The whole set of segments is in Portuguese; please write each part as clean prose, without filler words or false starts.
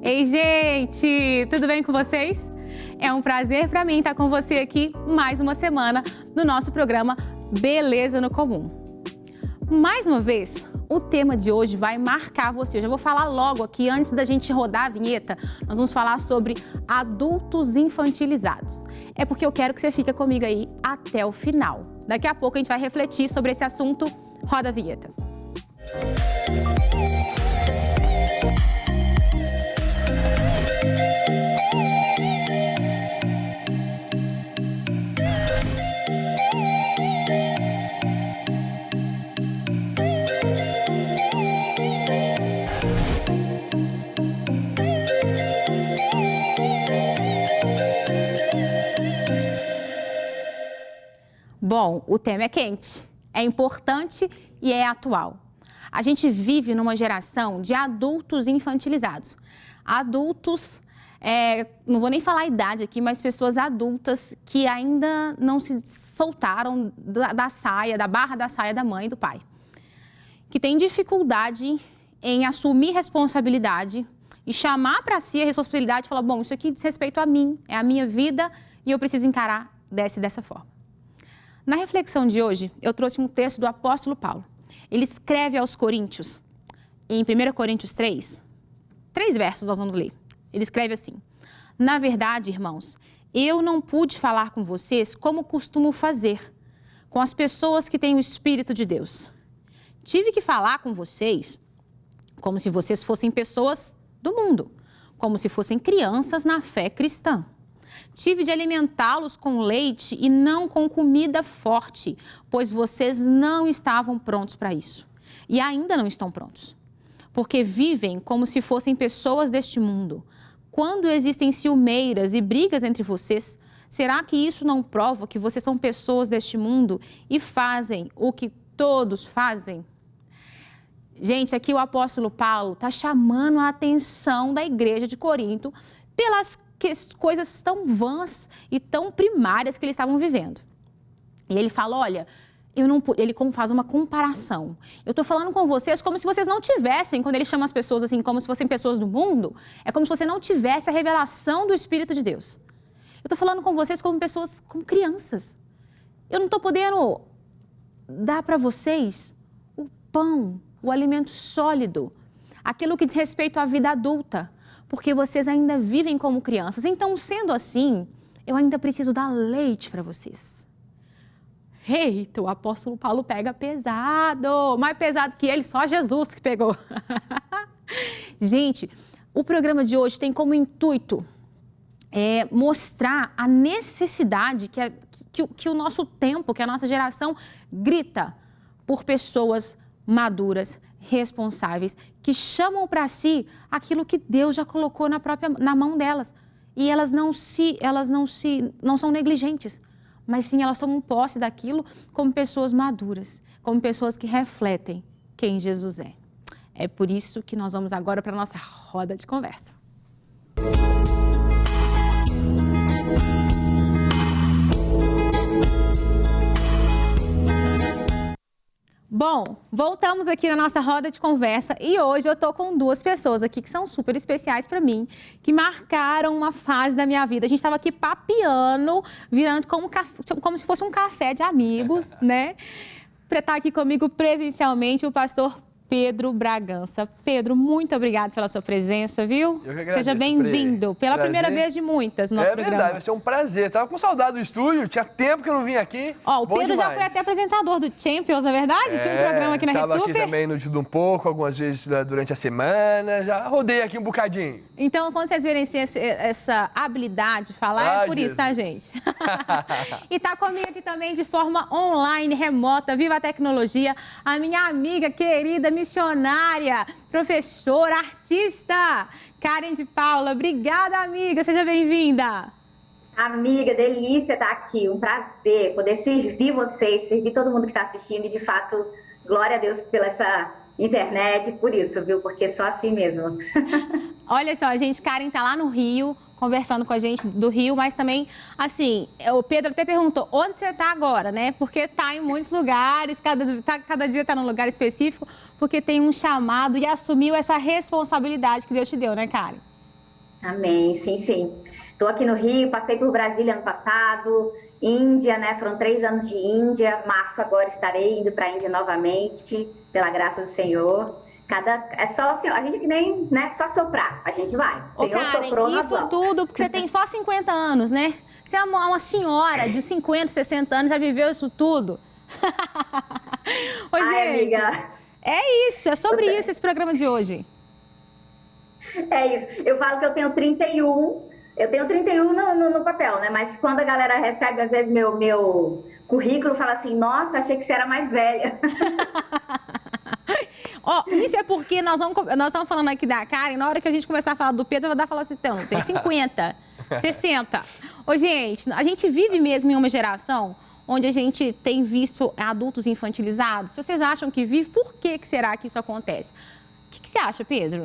Ei, gente! Tudo bem com vocês? É um prazer para mim estar com você aqui mais uma semana no nosso programa Beleza no Comum. Mais uma vez, o tema de hoje vai marcar você. Eu já vou falar logo aqui, antes da gente rodar a vinheta, nós vamos falar sobre adultos infantilizados. É porque eu quero que você fique comigo aí até o final. Daqui a pouco a gente vai refletir sobre esse assunto. Roda a vinheta. Bom, o tema é quente, é importante e é atual. A gente vive numa geração de adultos infantilizados. Adultos, não vou nem falar a idade aqui, mas pessoas adultas que ainda não se soltaram da barra da saia da mãe e do pai. Que têm dificuldade em assumir responsabilidade e chamar para si a responsabilidade e falar, bom, isso aqui diz respeito a mim, é a minha vida e eu preciso encarar dessa forma. Na reflexão de hoje, eu trouxe um texto do apóstolo Paulo. Ele escreve aos Coríntios, em 1 Coríntios 3 versos nós vamos ler. Ele escreve assim: na verdade, irmãos, eu não pude falar com vocês como costumo fazer, com as pessoas que têm o Espírito de Deus. Tive que falar com vocês como se vocês fossem pessoas do mundo, como se fossem crianças na fé cristã. Tive de alimentá-los com leite e não com comida forte, pois vocês não estavam prontos para isso. E ainda não estão prontos, porque vivem como se fossem pessoas deste mundo. Quando existem ciumeiras e brigas entre vocês, será que isso não prova que vocês são pessoas deste mundo e fazem o que todos fazem? Gente, aqui o apóstolo Paulo está chamando a atenção da igreja de Corinto pelas coisas tão vãs e tão primárias que eles estavam vivendo. E ele fala, olha, ele faz uma comparação. Eu estou falando com vocês como se vocês não tivessem, quando ele chama as pessoas assim, como se fossem pessoas do mundo, é como se você não tivesse a revelação do Espírito de Deus. Eu estou falando com vocês como pessoas, como crianças. Eu não estou podendo dar para vocês o pão, o alimento sólido, aquilo que diz respeito à vida adulta, porque vocês ainda vivem como crianças. Então, sendo assim, eu ainda preciso dar leite para vocês. Eita, o apóstolo Paulo pega pesado, mais pesado que ele, só Jesus que pegou. Gente, o programa de hoje tem como intuito mostrar a necessidade que o nosso tempo, que a nossa geração grita por pessoas maduras, responsáveis, que chamam para si aquilo que Deus já colocou na mão delas. E elas não são negligentes, mas sim elas tomam posse daquilo como pessoas maduras, como pessoas que refletem quem Jesus é. É por isso que nós vamos agora para a nossa roda de conversa. Bom, voltamos aqui na nossa roda de conversa e hoje eu tô com duas pessoas aqui que são super especiais para mim, que marcaram uma fase da minha vida. A gente estava aqui papeando, virando como se fosse um café de amigos, né? Para estar aqui comigo presencialmente o pastor Pedro Bragança. Pedro, muito obrigado pela sua presença, viu? Eu que agradeço. Seja bem-vindo. Pela primeira vez de muitas no nosso programa. É verdade, vai ser um prazer. Tava com saudade do estúdio, tinha tempo que eu não vim aqui. Ó, o Pedro já foi até apresentador do Champions, na verdade? Tinha um programa aqui na Rede Super. Tava aqui também no Tudo Um Pouco, algumas vezes durante a semana. Já rodei aqui um bocadinho. Então, quando vocês verem essa habilidade de falar, é por isso, tá, gente? E tá comigo aqui também de forma online, remota, viva a tecnologia, a minha amiga querida, missionária, professora, artista, Karen de Paula. Obrigada, amiga. Seja bem-vinda. Amiga, delícia estar aqui. Um prazer poder servir vocês, servir todo mundo que está assistindo. E, de fato, glória a Deus pela essa internet, por isso, viu? Porque só assim mesmo. Olha só, gente, Karen tá lá no Rio, conversando com a gente do Rio, mas também, assim, o Pedro até perguntou, onde você tá agora, né? Porque tá em muitos lugares, cada dia tá num lugar específico, porque tem um chamado e assumiu essa responsabilidade que Deus te deu, né, Karen? Amém, sim, sim. Estou aqui no Rio, passei por Brasília ano passado, Índia, né? Foram 3 anos de Índia. Março agora estarei indo para a Índia novamente, pela graça do Senhor. É só assim, a gente que nem, né? Só soprar, a gente vai. Ô, Senhor Karen, soprou, nós isso vamos. tudo porque você tem só 50 anos, né? Você é uma senhora de 50, 60 anos, já viveu isso tudo. Ô, Ai, gente, amiga. é isso, é sobre isso esse programa de hoje. É isso. Eu falo que eu tenho 31. Eu tenho 31 no papel, né? Mas quando a galera recebe, às vezes, meu currículo, fala assim: nossa, achei que você era mais velha. Ó, isso é porque nós estamos falando aqui da Karen, na hora que a gente começar a falar do Pedro, vai dar falar assim, então, tem 50, 60. Ô, gente, a gente vive mesmo em uma geração onde a gente tem visto adultos infantilizados. Se vocês acham que vive, por que será que isso acontece? O que você acha, Pedro?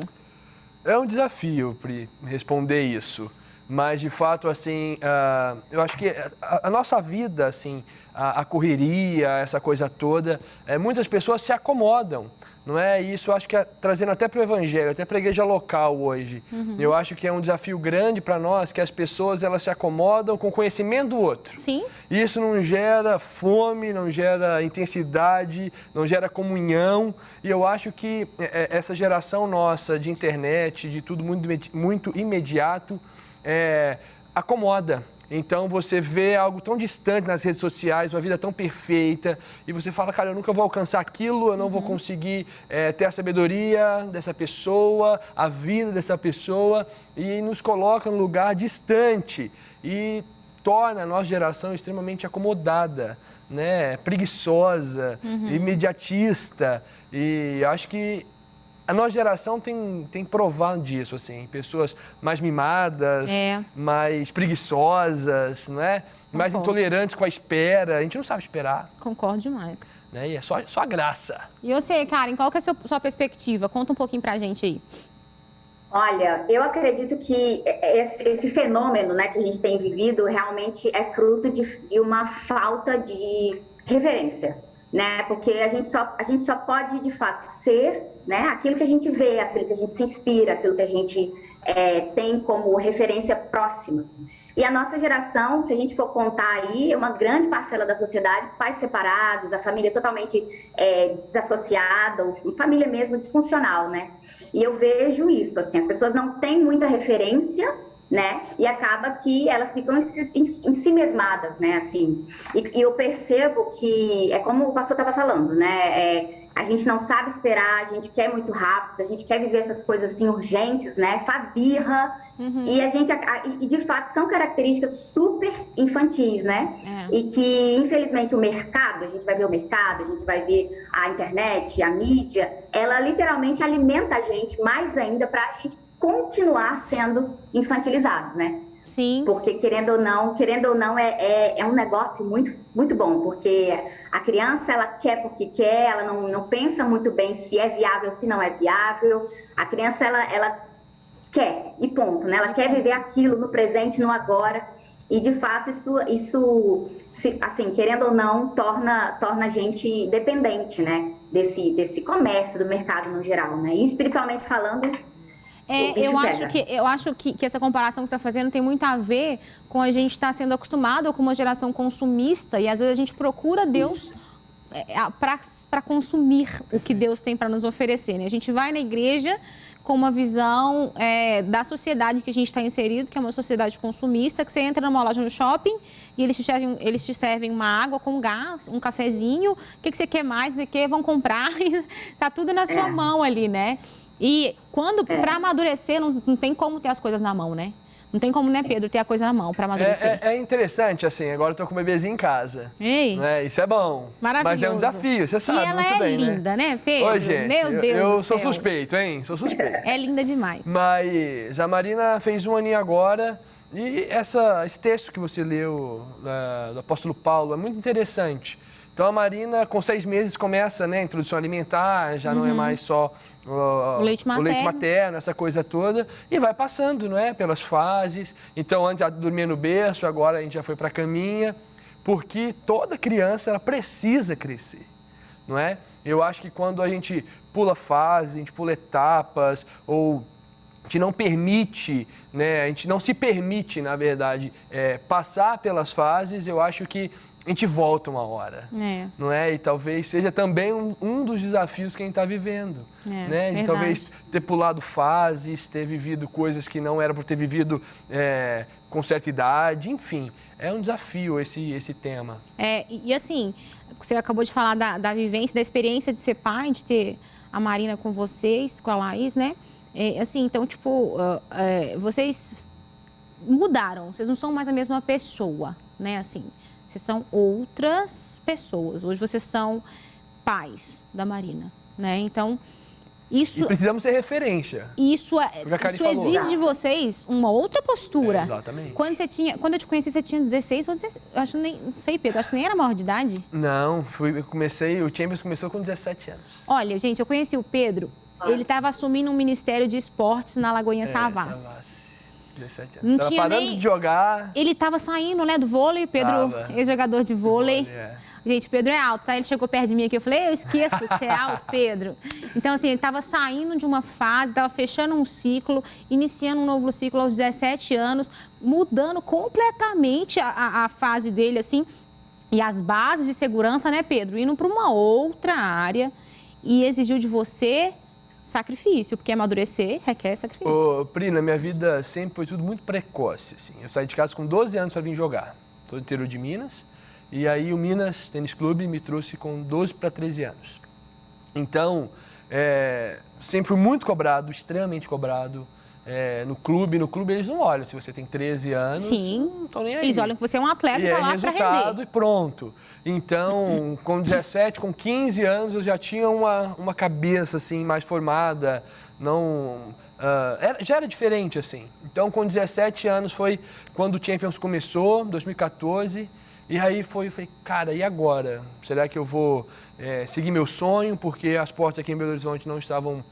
É um desafio, Pri, responder isso. Mas, de fato, assim, eu acho que a nossa vida, assim, a correria, essa coisa toda, muitas pessoas se acomodam, não é? E isso eu acho que trazendo até para o Evangelho, até para a igreja local hoje. Eu acho que é um desafio grande para nós, que as pessoas, elas se acomodam com o conhecimento do outro. Sim. E isso não gera fome, não gera intensidade, não gera comunhão. E eu acho que essa geração nossa de internet, de tudo muito imediato, acomoda. Então você vê algo tão distante nas redes sociais, uma vida tão perfeita, e você fala, cara, eu nunca vou alcançar aquilo, eu não vou conseguir ter a sabedoria dessa pessoa, a vida dessa pessoa, e nos coloca num lugar distante e torna a nossa geração extremamente acomodada, né? Preguiçosa, imediatista, e acho que a nossa geração tem provado disso, assim, pessoas mais mimadas, mais preguiçosas, não é? Mais intolerantes com a espera, a gente não sabe esperar. Concordo demais. Né? E é só a graça. E você, Karen, qual que é a sua perspectiva? Conta um pouquinho pra gente aí. Olha, eu acredito que esse fenômeno, né, que a gente tem vivido realmente é fruto de uma falta de reverência, né? Porque a gente só pode, de fato, ser, né, aquilo que a gente vê, aquilo que a gente se inspira, aquilo que a gente tem como referência próxima. E a nossa geração, se a gente for contar aí, é uma grande parcela da sociedade, pais separados, a família totalmente desassociada, ou família mesmo disfuncional, né? E eu vejo isso, assim, as pessoas não têm muita referência, né? E acaba que elas ficam em si mesmadas, né? Assim, e eu percebo que é como o pastor estava falando, né? A gente não sabe esperar, a gente quer muito rápido, a gente quer viver essas coisas assim urgentes, né? Faz birra e de fato são características super infantis, né? E que infelizmente o mercado, a gente vai ver o mercado, a gente vai ver a internet, a mídia, ela literalmente alimenta a gente mais ainda para a gente continuar sendo infantilizados, né? Sim. Porque querendo ou não é um negócio muito, muito bom, porque a criança, ela quer porque quer, ela não pensa muito bem se é viável, se não é viável. A criança, ela quer, e ponto, né? Ela quer viver aquilo no presente, no agora. E, de fato, isso assim, querendo ou não, torna a gente dependente, né? Desse comércio, do mercado no geral, né? E espiritualmente falando... Eu acho que essa comparação que você está fazendo tem muito a ver com a gente estar sendo acostumado com uma geração consumista e às vezes a gente procura Deus para consumir o que Deus tem para nos oferecer, né? A gente vai na igreja com uma visão da sociedade que a gente está inserido, que é uma sociedade consumista, que você entra numa loja no shopping e eles te servem uma água com gás, um cafezinho, o que você quer mais, o que vão comprar, tá tudo na sua mão ali, né? E para amadurecer, não tem como ter as coisas na mão, né? Não tem como, né, Pedro, ter a coisa na mão para amadurecer. É interessante, assim, agora eu tô com o bebezinho em casa. Ei. Né? Isso é bom. Maravilhoso. Mas é um desafio, você sabe muito bem, né? E ela é linda, né, Pedro? Ô, gente, meu Deus eu do sou céu. suspeito, hein? Sou suspeito. É linda demais. Mas a Marina fez 1 aninho agora e esse texto que você leu do apóstolo Paulo é muito interessante. Então, a Marina, com 6 meses, começa, né, a introdução alimentar, já não é mais só o leite materno, essa coisa toda, e vai passando, não é, pelas fases. Então, antes ela dormia no berço, agora a gente já foi para a caminha, porque toda criança, ela precisa crescer, não é? Eu acho que quando a gente pula fases, a gente pula etapas, ou gente não permite, né? A gente não se permite, na verdade, passar pelas fases. Eu acho que a gente volta uma hora, não é? E talvez seja também um dos desafios que a gente está vivendo, né? De talvez ter pulado fases, ter vivido coisas que não era por ter vivido com certa idade, enfim. É um desafio esse tema. E assim, você acabou de falar da vivência, da experiência de ser pai, de ter a Marina com vocês, com a Laís, né? Assim, então, tipo, vocês mudaram, vocês não são mais a mesma pessoa, né? Assim, vocês são outras pessoas. Hoje vocês são pais da Marina, né? Então, isso... E precisamos ser referência. Isso exige de vocês uma outra postura. Exatamente. Quando eu te conheci, você tinha 16 ou 17? Eu acho nem... Não sei, Pedro, acho que nem era maior de idade. Não, o Champions começou com 17 anos. Olha, gente, eu conheci o Pedro, ele estava assumindo um Ministério de Esportes na Lagoinha Savassi. 17 anos. Não tava tinha parando nem... de jogar. Ele estava saindo, né, do vôlei, Pedro, ex-jogador de vôlei. Gente, Pedro é alto. Aí ele chegou perto de mim aqui, eu falei, eu esqueço que você é alto, Pedro. Então, assim, ele estava saindo de uma fase, estava fechando um ciclo, iniciando um novo ciclo aos 17 anos, mudando completamente a fase dele, assim, e as bases de segurança, né, Pedro? Indo para uma outra área e exigiu de você... sacrifício, porque amadurecer requer sacrifício. Ô, Pri, na minha vida sempre foi tudo muito precoce, assim. Eu saí de casa com 12 anos para vir jogar. Sou do interior de Minas. E aí o Minas Tênis Clube me trouxe com 12 para 13 anos. Então, sempre fui muito cobrado, extremamente cobrado. No clube eles não olham se você tem 13 anos. Sim. Não estão nem aí. Eles olham que você é um atleta e tá lá para render. E pronto. Então, com 17, com 15 anos, eu já tinha uma cabeça assim mais formada. Já era diferente assim. Então, com 17 anos foi quando o Champions começou, 2014. E aí eu falei, cara, e agora? Será que eu vou seguir meu sonho? Porque as portas aqui em Belo Horizonte não estavam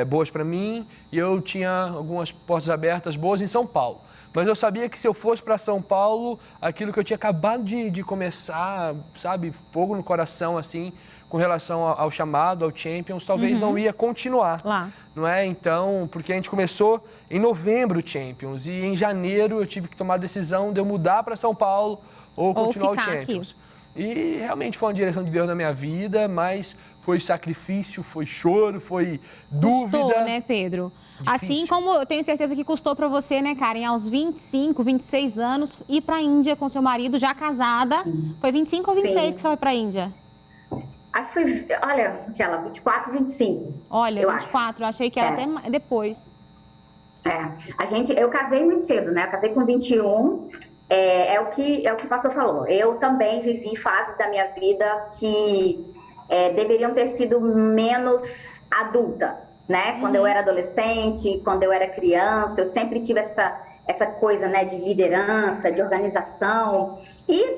boas para mim e eu tinha algumas portas abertas boas em São Paulo. Mas eu sabia que se eu fosse para São Paulo, aquilo que eu tinha acabado de começar, sabe, fogo no coração, assim, com relação ao chamado, ao Champions, talvez não ia continuar. Lá. Não é? Então, porque a gente começou em novembro o Champions e em janeiro eu tive que tomar a decisão de eu mudar para São Paulo ou continuar o Champions. Aqui. E realmente foi uma direção de Deus na minha vida, mas foi sacrifício, foi choro, foi dúvida. Custou, né, Pedro? Difícil. Assim como eu tenho certeza que custou para você, né, Karen, aos 25, 26 anos, ir para a Índia com seu marido, já casada. Foi 25 ou 26 Sim. que você foi para a Índia? Acho que foi, olha, aquela 24, 25. Olha, 24, eu achei que era até depois. Eu casei muito cedo, né? Eu casei com 21. É o que o pastor falou. Eu também vivi fases da minha vida que deveriam ter sido menos adulta, né? Quando eu era adolescente, quando eu era criança, eu sempre tive essa coisa, né, de liderança, de organização. E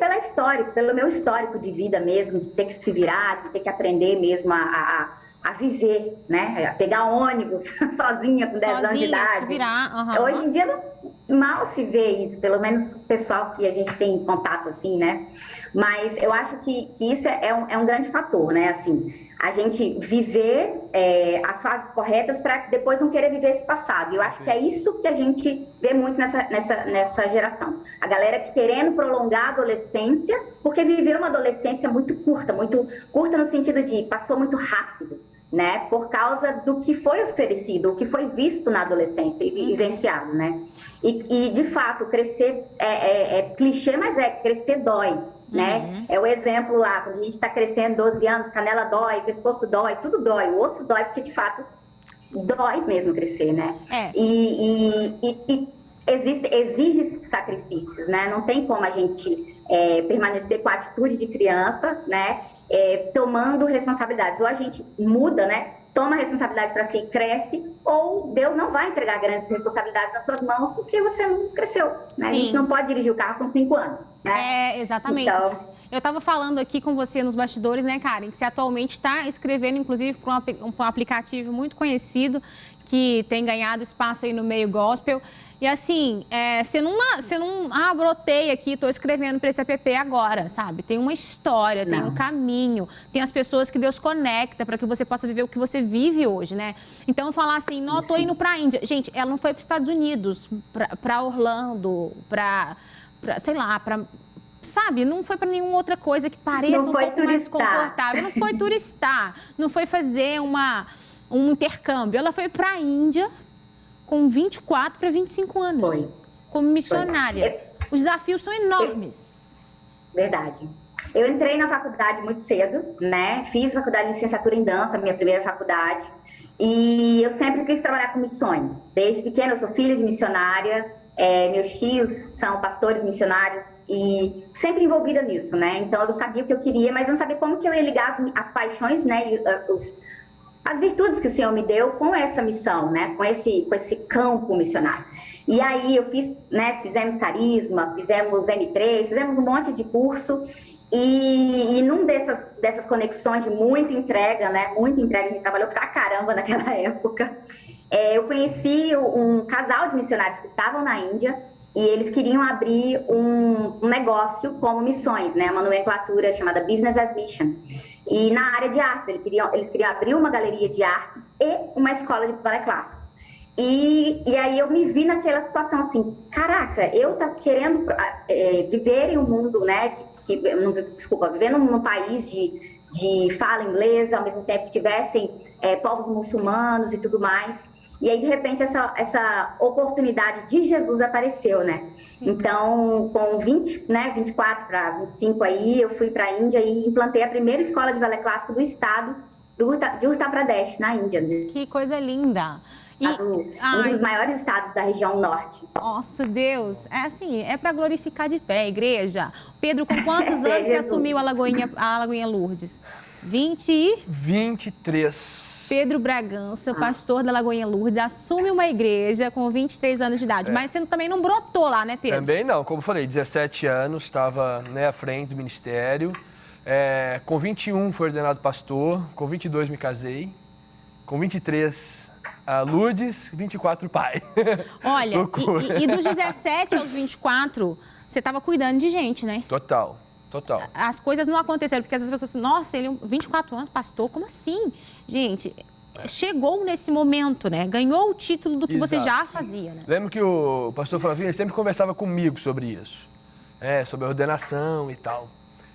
pelo meu histórico de vida mesmo, de ter que se virar, de ter que aprender mesmo a viver, né? A pegar ônibus sozinha com 10 anos de idade. Se virar. Hoje em dia mal se vê isso, pelo menos o pessoal que a gente tem contato assim, né? Mas eu acho que isso é um grande fator, né? Assim, a gente viver as fases corretas para depois não querer viver esse passado. E eu acho que é isso que a gente vê muito nessa geração. A galera querendo prolongar a adolescência, porque viveu uma adolescência muito curta no sentido de passou muito rápido, né? Por causa do que foi oferecido, o que foi visto na adolescência e vivenciado, né? E de fato, crescer é clichê, mas crescer dói, né? É o exemplo lá, quando a gente está crescendo 12 anos, canela dói, pescoço dói, tudo dói, o osso dói, porque de fato dói mesmo crescer, né? E exige sacrifícios, né? Não tem como a gente permanecer com a atitude de criança, né? Tomando responsabilidades. Ou a gente muda, né? Toma responsabilidade para si e cresce, ou Deus não vai entregar grandes responsabilidades nas suas mãos porque você não cresceu, né? A gente não pode dirigir o carro com 5 anos, né? Exatamente. Então... Eu estava falando aqui com você nos bastidores, né, Karen, que você atualmente está escrevendo, inclusive, para um aplicativo muito conhecido, que tem ganhado espaço aí no meio gospel. E assim, você não brotei aqui, estou escrevendo para esse app agora, sabe? Tem uma história, tem um caminho, tem as pessoas que Deus conecta para que você possa viver o que você vive hoje, né? Então, falar assim, não, estou indo para a Índia. Gente, ela não foi para os Estados Unidos, para Orlando, sei lá, sabe, não foi para nenhuma outra coisa que pareça um pouco mais confortável. Não foi turistar, não foi fazer um intercâmbio. Ela foi para a Índia com 24 para 25 anos, como missionária. Os desafios são enormes. Verdade. Eu entrei na faculdade muito cedo, né? Fiz faculdade de licenciatura em dança, minha primeira faculdade. E eu sempre quis trabalhar com missões. Desde pequena, eu sou filha de missionária. Meus tios são pastores missionários e sempre envolvida nisso, né? Então eu sabia o que eu queria, mas não sabia como que eu ia ligar as paixões, né? E as virtudes que o Senhor me deu com essa missão, né? Com esse campo missionário. E aí eu fiz, né? Fizemos Carisma, fizemos M3, fizemos um monte de curso. E num dessas conexões de muita entrega, né? Muita entrega, a gente trabalhou pra caramba naquela época. Eu conheci um casal de missionários que estavam na Índia e eles queriam abrir um negócio como missões, né? Uma nomenclatura chamada Business as Mission. E na área de artes, eles queriam abrir uma galeria de artes e uma escola de balé clássico. E aí eu me vi naquela situação assim, caraca, eu tô querendo viver em um mundo, né? Viver num país de fala inglesa, ao mesmo tempo que tivessem povos muçulmanos e tudo mais. E aí, de repente, essa oportunidade de Jesus apareceu, né? Sim. Então, com 24 para 25 aí, eu fui para a Índia e implantei a primeira escola de balé clássico do estado de Uttar Pradesh, na Índia. Que coisa linda! Um dos maiores estados da região norte. Nossa, Deus! É para glorificar de pé, igreja. Pedro, com quantos anos você assumiu a Lagoinha Lourdes? 23. Pedro Bragança, pastor da Lagoinha Lourdes, assume uma igreja com 23 anos de idade. Mas você também não brotou lá, né, Pedro? Também não. Como eu falei, 17 anos, estava à frente do ministério. Com 21 fui ordenado pastor, com 22 me casei, com 23 Lourdes, 24 pai. Olha, e dos 17 aos 24, você estava cuidando de gente, né? Total. As coisas não aconteceram, porque às vezes as pessoas dizem, nossa, ele é 24 anos, pastor, como assim? Gente, chegou nesse momento, né? Ganhou o título do que você já fazia, né? Lembro que o pastor Flavinho sempre conversava comigo sobre isso, sobre a ordenação e tal.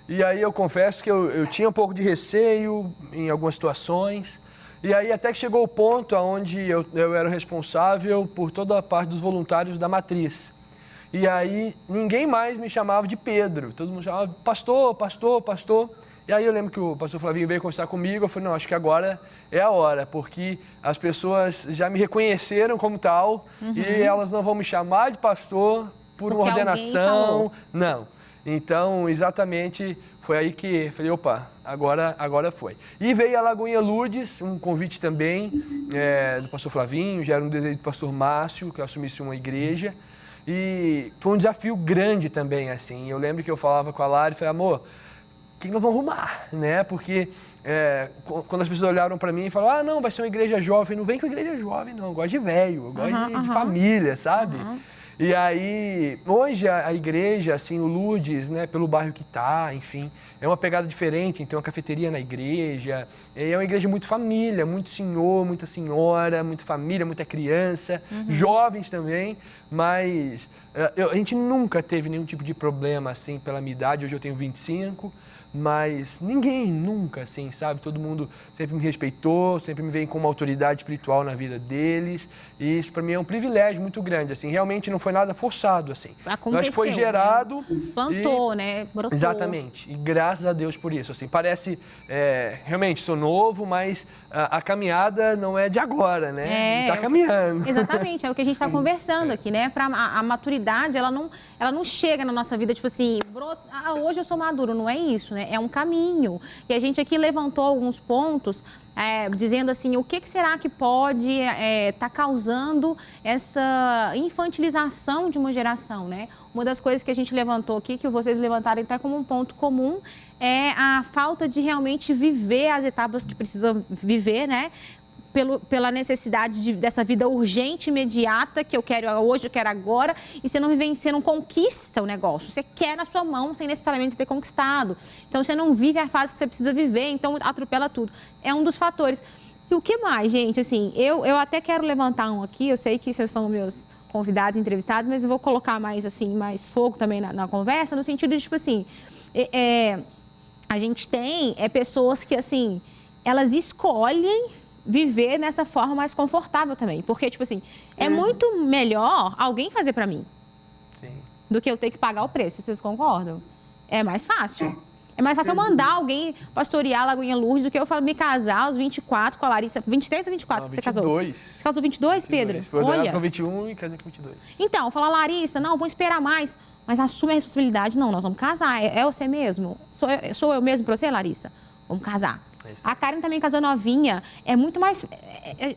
E aí eu confesso que eu tinha um pouco de receio em algumas situações. E aí até que chegou o ponto onde eu era o responsável por toda a parte dos voluntários da matriz. E aí ninguém mais me chamava de Pedro, todo mundo chamava pastor, pastor, pastor. E aí eu lembro que o pastor Flavinho veio conversar comigo, eu falei, não, acho que agora é a hora, porque as pessoas já me reconheceram como tal e elas não vão me chamar de pastor por uma ordenação, não. Então, exatamente, foi aí que falei, opa, agora foi. E veio a Lagoinha Lourdes, um convite também do pastor Flavinho, já era um desejo do pastor Márcio, que eu assumisse uma igreja. E foi um desafio grande também, assim. Eu lembro que eu falava com a Lari, falei, amor, o que nós vamos arrumar, né? Porque quando as pessoas olharam para mim e falaram, não, vai ser uma igreja jovem. Não vem com igreja jovem, não. Eu gosto de velho, eu gosto de família, sabe? E aí, hoje a igreja, assim, o Lourdes, né, pelo bairro que tá, enfim, é uma pegada diferente, tem uma cafeteria na igreja, é uma igreja muito família, muito senhor, muita senhora, muita família, muita criança, jovens também, mas a gente nunca teve nenhum tipo de problema, assim, pela minha idade, hoje eu tenho 25, mas ninguém nunca, assim, sabe? Todo mundo sempre me respeitou, sempre me veio como uma autoridade espiritual na vida deles. E isso, para mim, é um privilégio muito grande, assim. Realmente não foi nada forçado, assim. Aconteceu, acho que foi gerado... Né? Plantou, né? Brotou. Exatamente. E graças a Deus por isso, assim. Parece, realmente, sou novo, mas a caminhada não é de agora, né? Está caminhando. Exatamente. É o que a gente está conversando aqui, né? A maturidade, ela não chega na nossa vida, tipo assim, hoje eu sou maduro. Não é isso, né? É um caminho. E a gente aqui levantou alguns pontos, dizendo assim, o que será que pode estar causando essa infantilização de uma geração, né? Uma das coisas que a gente levantou aqui, que vocês levantaram até como um ponto comum, é a falta de realmente viver as etapas que precisam viver, né? Pela necessidade dessa vida urgente, imediata, que eu quero hoje, eu quero agora, e você não vive, você não conquista o negócio, você quer na sua mão sem necessariamente ter conquistado. Então, você não vive a fase que você precisa viver, então atropela tudo. É um dos fatores. E o que mais, gente? Assim, eu até quero levantar um aqui, eu sei que vocês são meus convidados, entrevistados, mas eu vou colocar mais, assim, mais fogo também na conversa, no sentido de, tipo assim, a gente tem pessoas que, assim, elas escolhem viver nessa forma mais confortável também. Porque, tipo assim, é muito melhor alguém fazer pra mim. Sim. Do que eu ter que pagar o preço. Vocês concordam? É mais fácil. É mais fácil eu mandar alguém pastorear a Lagoinha Lourdes do que eu me casar aos 24 com a Larissa. 23 ou 24 não, que 22. você casou? Você casou 22, Pedro? Foi Olha. com 21 e casei com 22. Então, falar, Larissa, não, vou esperar mais. Mas assume a responsabilidade. Não, nós vamos casar. É você mesmo? Sou eu mesmo pra você, Larissa? Vamos casar. A Karen também casou novinha. É muito mais...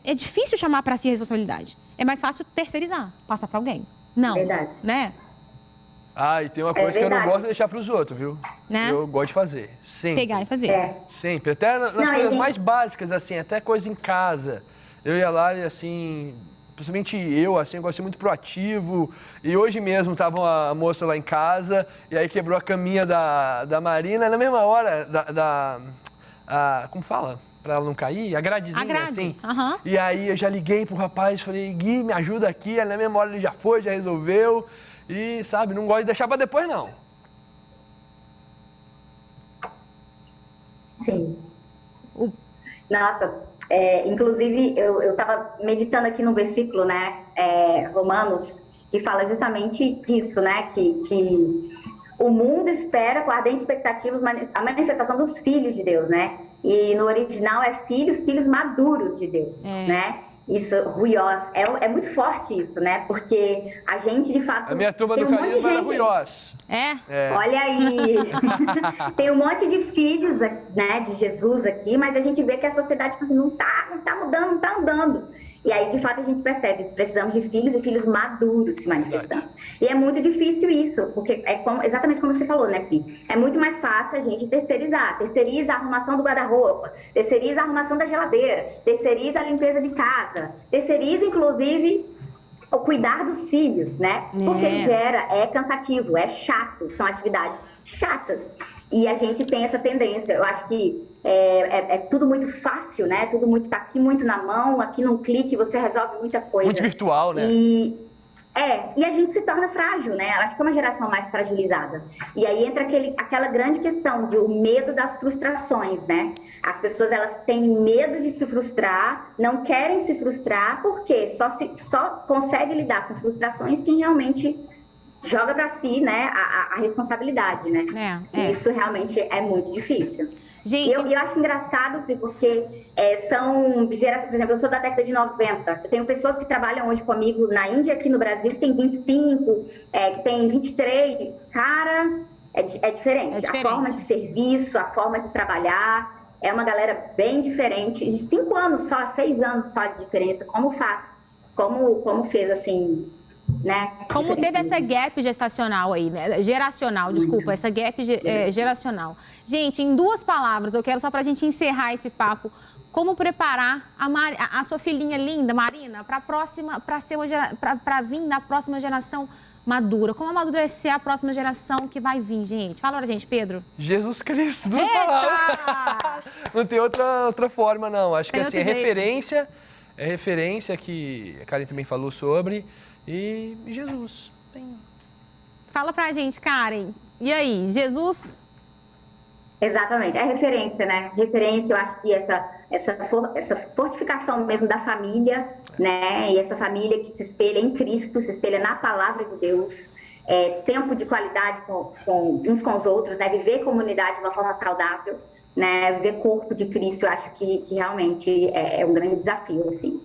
É difícil chamar para si a responsabilidade. É mais fácil terceirizar, passar para alguém. Não. Verdade. Né? E tem uma coisa que eu não gosto de deixar para os outros, viu? Né? Eu gosto de fazer. Sempre. Pegar e fazer. Sempre. Até nas coisas mais básicas, assim, até coisa em casa. Eu e a Lari, assim... Principalmente eu, assim, eu gosto de ser muito proativo. E hoje mesmo tava a moça lá em casa, e aí quebrou a caminha da Marina, na mesma hora como fala? Pra ela não cair? A gradezinha, assim. Uhum. E aí eu já liguei pro rapaz, falei, Gui, me ajuda aqui. Aí na mesma hora ele já foi, já resolveu. E, sabe, não gosto de deixar pra depois, não. Sim. Nossa, inclusive eu tava meditando aqui no versículo, né, Romanos, que fala justamente disso, né, que o mundo espera com ardentes expectativas a manifestação dos filhos de Deus, né? E no original é filhos maduros de Deus, né? Isso, ruiós. É muito forte isso, né? Porque a gente, de fato... A minha turma do carisma era ruiós. Olha aí! Tem um monte de filhos, né, de Jesus aqui, mas a gente vê que a sociedade, tipo assim, não tá mudando, não tá andando. E aí, de fato, a gente percebe que precisamos de filhos e filhos maduros se manifestando. E é muito difícil isso, porque exatamente como você falou, né, Pri? É muito mais fácil a gente terceirizar. Terceiriza a arrumação do guarda-roupa, terceiriza a arrumação da geladeira, terceiriza a limpeza de casa, terceiriza, inclusive, o cuidar dos filhos, né? Porque é cansativo, é chato, são atividades chatas. E a gente tem essa tendência, eu acho que é tudo muito fácil, né? Tá aqui muito na mão, aqui num clique você resolve muita coisa. Muito virtual, né? E a gente se torna frágil, né? Eu acho que é uma geração mais fragilizada. E aí entra aquela grande questão de o medo das frustrações, né? As pessoas, elas têm medo de se frustrar, não querem se frustrar, porque só consegue lidar com frustrações quem realmente joga para si, né, a responsabilidade, né? E isso realmente é muito difícil. Gente, eu acho engraçado, porque são gerações, por exemplo, eu sou da década de 90, eu tenho pessoas que trabalham hoje comigo na Índia, aqui no Brasil, que tem 25, que tem 23, cara, é diferente. A forma de serviço, a forma de trabalhar, é uma galera bem diferente, de 5 anos só, 6 anos só de diferença, como fez, assim... Né? Como teve essa gap gestacional aí, né? Geracional, desculpa, essa gap geracional. Gente, em 2 palavras, eu quero só pra gente encerrar esse papo, como preparar a sua filhinha linda, Marina, para vir na próxima geração madura. Como amadurecer a próxima geração que vai vir, gente? Fala pra gente, Pedro. Jesus Cristo, 2 palavras. Não tem outra forma, não. Acho que assim, é referência que a Karen também falou sobre... E Jesus. Fala pra gente, Karen. E aí, Jesus? Exatamente. É referência, né? Referência, eu acho que essa fortificação mesmo da família, né? E essa família que se espelha em Cristo, se espelha na palavra de Deus. Tempo de qualidade uns com os outros, né? Viver comunidade de uma forma saudável, né? Viver corpo de Cristo, eu acho que realmente é um grande desafio, assim.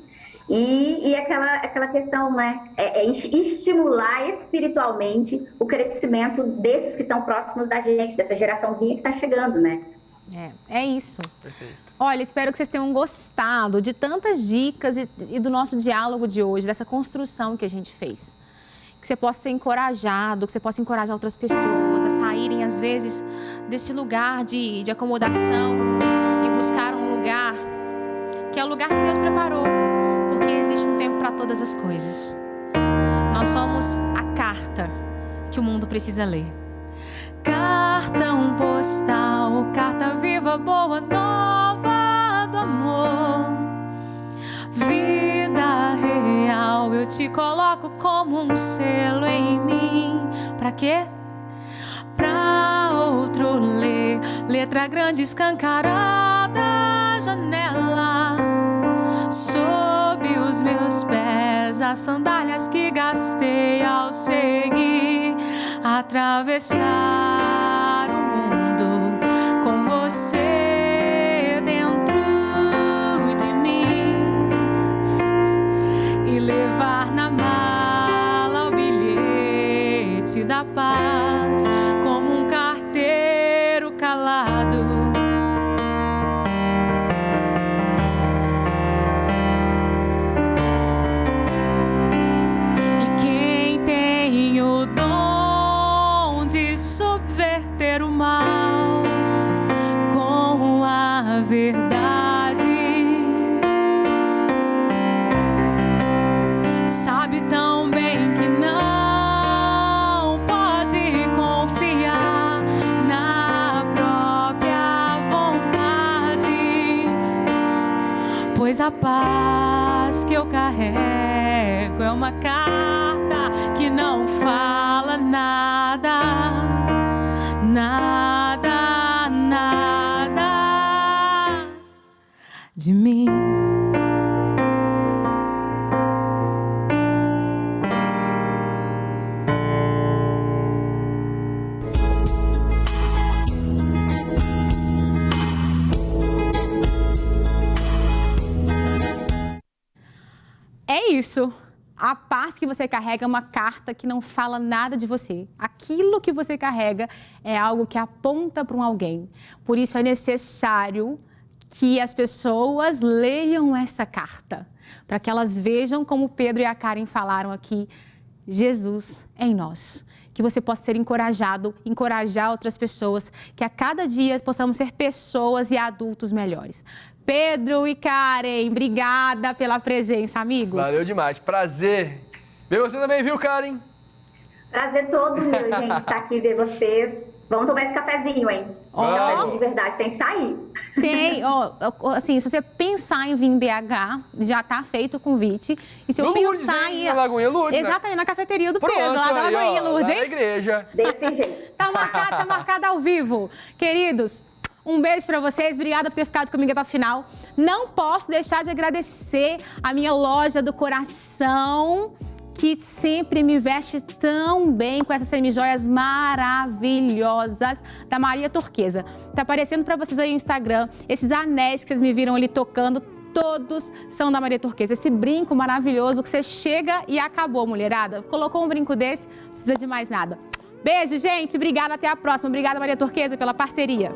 E aquela questão, né? Estimular espiritualmente o crescimento desses que estão próximos da gente, dessa geraçãozinha que está chegando, né? É isso. Perfeito. Olha, espero que vocês tenham gostado de tantas dicas e do nosso diálogo de hoje, dessa construção que a gente fez. Que você possa ser encorajado, que você possa encorajar outras pessoas a saírem, às vezes, desse lugar de acomodação e buscar um lugar que é o lugar que Deus preparou, porque existe um tempo para todas as coisas. Nós somos a carta que o mundo precisa ler. Cartão postal, carta viva, boa nova do amor. Vida real, eu te coloco como um selo em mim. Pra quê? Pra outro ler, letra grande escancarada, janela. Sob os meus pés, as sandálias que gastei ao seguir, atravessar o mundo com você dentro de mim e levar na mala o bilhete da paz como um carteiro calado. Subverter o mal com a verdade. Sabe tão bem que não pode confiar na própria vontade, pois a paz que eu carrego é uma carta que não fala nada. Nada, nada de mim. É isso. A paz que você carrega é uma carta que não fala nada de você. Aquilo que você carrega é algo que aponta para um alguém. Por isso é necessário que as pessoas leiam essa carta, para que elas vejam como Pedro e a Karen falaram aqui, Jesus em nós. Que você possa ser encorajado, encorajar outras pessoas, que a cada dia possamos ser pessoas e adultos melhores. Pedro e Karen, obrigada pela presença, amigos. Valeu demais. Prazer. Ver você também, viu, Karen? Prazer todo meu, gente, estar aqui, ver vocês. Vamos tomar esse cafezinho, hein? Cafezinho de verdade, tem que sair. Tem, assim, se você pensar em vir em BH, já tá feito o convite. E se eu pensar em... Na Lagoinha Lourdes, exatamente, né? na cafeteria do Pronto, Pedro, lá da Lagoinha Lourdes, hein? Na igreja. Desse jeito. Tá marcado ao vivo. Queridos, um beijo pra vocês, obrigada por ter ficado comigo até o final. Não posso deixar de agradecer a minha loja do coração, que sempre me veste tão bem com essas semijoias maravilhosas da Maria Turquesa. Tá aparecendo pra vocês aí no Instagram, esses anéis que vocês me viram ali tocando, todos são da Maria Turquesa. Esse brinco maravilhoso que você chega e acabou, mulherada. Colocou um brinco desse, não precisa de mais nada. Beijo, gente. Obrigada, até a próxima. Obrigada, Maria Turquesa, pela parceria.